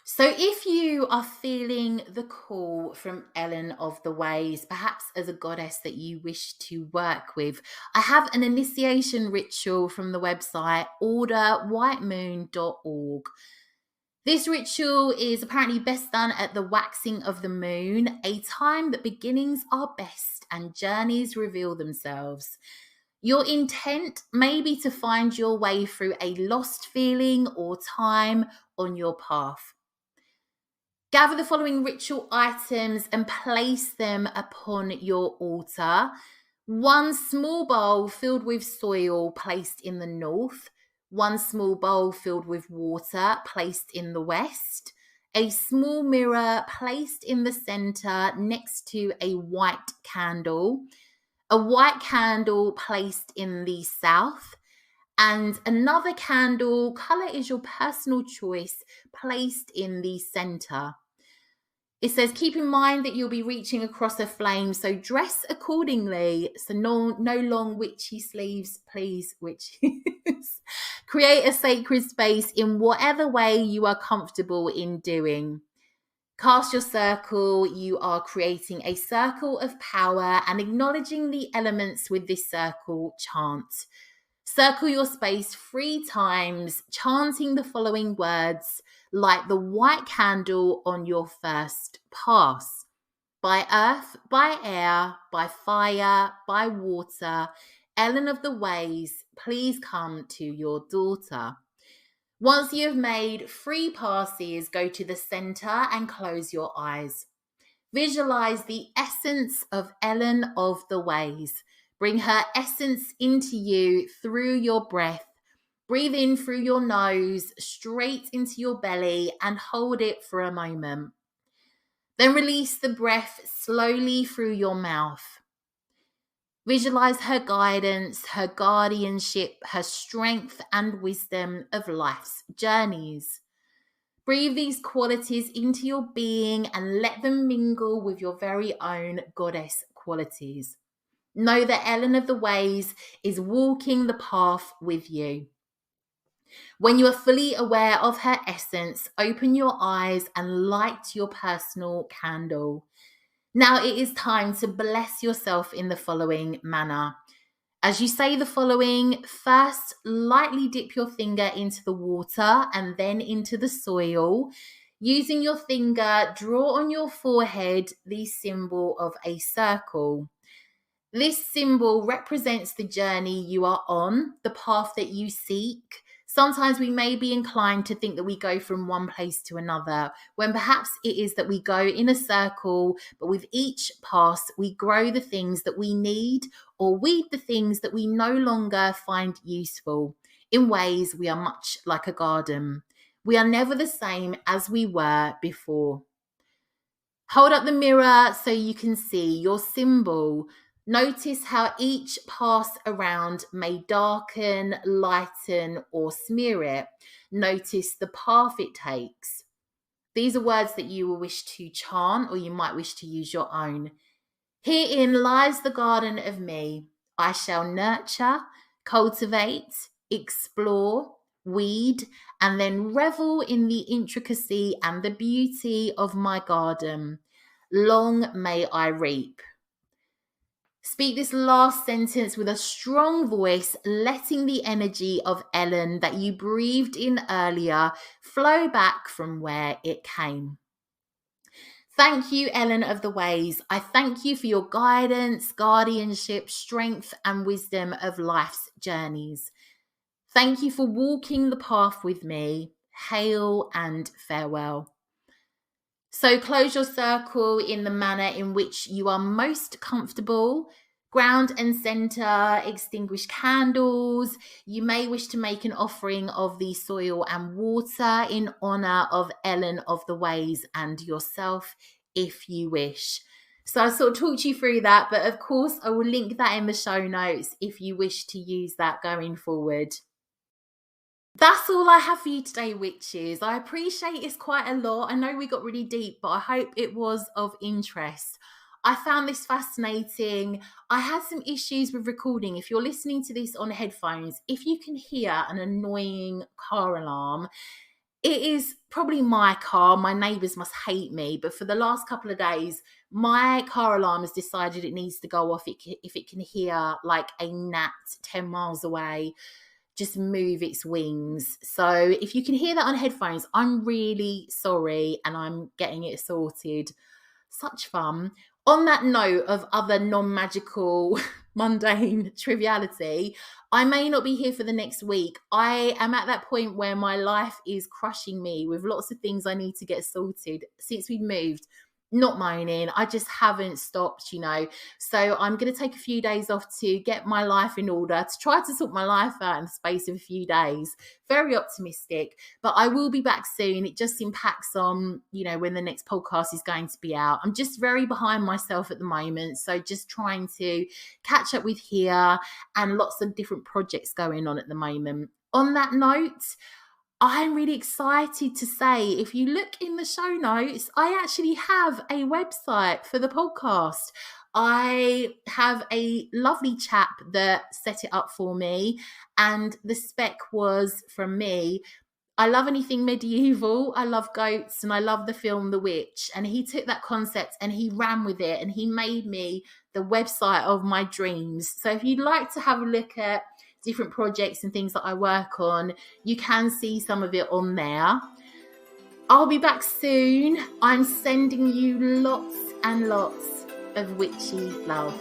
So if you are feeling the call from Ellen of the Ways, perhaps as a goddess that you wish to work with, I have an initiation ritual from the website orderwhitemoon.org. This ritual is apparently best done at the waxing of the moon, a time that beginnings are best and journeys reveal themselves. Your intent may be to find your way through a lost feeling or time on your path. Gather the following ritual items and place them upon your altar. 1 small bowl filled with soil placed in the north. 1 small bowl filled with water placed in the west. A small mirror placed in the center next to a white candle. A white candle placed in the south. And another candle, color is your personal choice, placed in the center. It says, keep in mind that you'll be reaching across a flame, so dress accordingly. So no long witchy sleeves, please, witches. Create a sacred space in whatever way you are comfortable in doing. Cast your circle. You are creating a circle of power and acknowledging the elements with this circle chant. Circle your space 3 times, chanting the following words, like the white candle on your first pass. By earth, by air, by fire, by water, Ellen of the Ways, please come to your daughter. Once you have made 3 passes, go to the center and close your eyes. Visualize the essence of Ellen of the Ways. Bring her essence into you through your breath. Breathe in through your nose, straight into your belly, and hold it for a moment. Then release the breath slowly through your mouth. Visualize her guidance, her guardianship, her strength and wisdom of life's journeys. Breathe these qualities into your being and let them mingle with your very own goddess qualities. Know that Ellen of the Ways is walking the path with you. When you are fully aware of her essence, open your eyes and light your personal candle. Now it is time to bless yourself in the following manner. As you say the following, first lightly dip your finger into the water and then into the soil. Using your finger, draw on your forehead the symbol of a circle. This symbol represents the journey you are on, the path that you seek. Sometimes we may be inclined to think that we go from one place to another, when perhaps it is that we go in a circle, but with each pass, we grow the things that we need or weed the things that we no longer find useful. In ways, we are much like a garden. We are never the same as we were before. Hold up the mirror so you can see your symbol. Notice how each pass around may darken, lighten, or smear it. Notice the path it takes. These are words that you will wish to chant, or you might wish to use your own. Herein lies the garden of me. I shall nurture, cultivate, explore, weed, and then revel in the intricacy and the beauty of my garden. Long may I reap. Speak this last sentence with a strong voice, letting the energy of Elen that you breathed in earlier flow back from where it came. Thank you, Elen of the Ways. I thank you for your guidance, guardianship, strength, and wisdom of life's journeys. Thank you for walking the path with me. Hail and farewell. So close your circle in the manner in which you are most comfortable. Ground and center, extinguish candles. You may wish to make an offering of the soil and water in honor of Elen of the Ways and yourself, if you wish. So I sort of talked you through that, but of course I will link that in the show notes if you wish to use that going forward. That's all I have for you today, witches. I appreciate it's quite a lot. I know we got really deep, but I hope it was of interest. I found this fascinating. I had some issues with recording. If you're listening to this on headphones, if you can hear an annoying car alarm, it is probably my car. My neighbours must hate me. But for the last couple of days, my car alarm has decided it needs to go off if it can hear like a gnat 10 miles away just move its wings. So if you can hear that on headphones, I'm really sorry and I'm getting it sorted. Such fun. On that note of other non-magical, mundane triviality, I may not be here for the next week. I am at that point where my life is crushing me with lots of things I need to get sorted since we've moved. Not moaning, I just haven't stopped, So I'm going to take a few days off to get my life in order, to try to sort my life out in the space of a few days. Very optimistic, but I will be back soon. It just impacts on, when the next podcast is going to be out. I'm just very behind myself at the moment, so just trying to catch up with here and lots of different projects going on at the moment. On that note, I'm really excited to say, if you look in the show notes, I actually have a website for the podcast. I have a lovely chap that set it up for me, and the spec was from me. I love anything medieval. I love goats, and I love the film The Witch. And he took that concept and he ran with it, and he made me the website of my dreams. So if you'd like to have a look at different projects and things that I work on, you can see some of it on there. I'll be back soon. I'm sending you lots and lots of witchy love.